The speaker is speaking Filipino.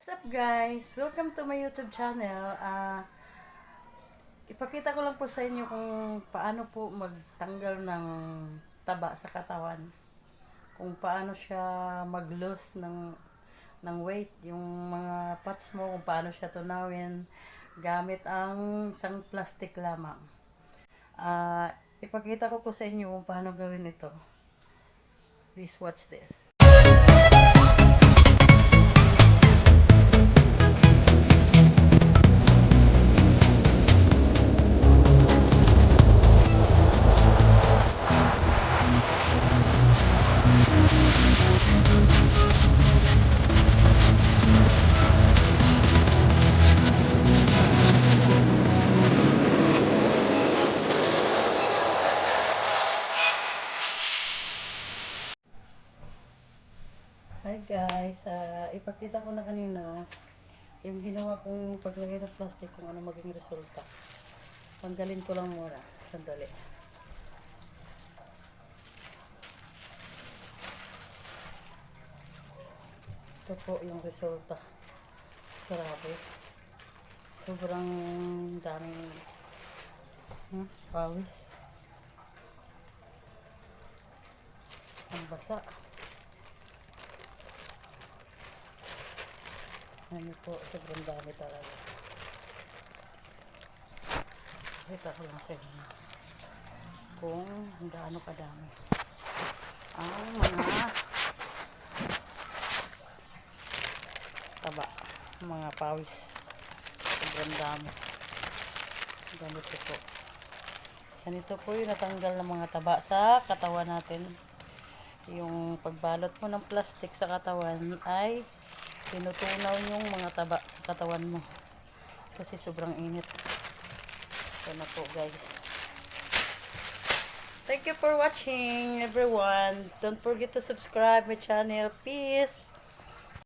What's up guys? Welcome to my YouTube channel. Ipakita ko lang po sa inyo kung paano po magtanggal ng taba sa katawan. Kung paano siya mag-lose ng weight, yung mga parts mo, kung paano siya tunawin gamit ang isang plastic lamang. Ipakita ko po sa inyo kung paano gawin ito. Please watch this. Hi guys, ipakita ko na kanina yung ginawa kong paglagay ng plastic kung ano maging resulta. Tanggalin ko lang muna, sandali. Ito po yung resulta. Grabe. Sobrang daming pawis. Ang basa. Ano po, sobrang dami talaga. Kita ko lang sa inyo kung gaano kadami ang mga taba, mga pawis. Sobrang dami. Ganito po. Ganito po yung natanggal ng mga taba sa katawan natin. Yung pagbalot mo ng plastic sa katawan ay tinutunaw yung mga taba sa katawan mo. Kasi sobrang init. Ito na po guys. Thank you for watching everyone. Don't forget to subscribe my channel. Peace!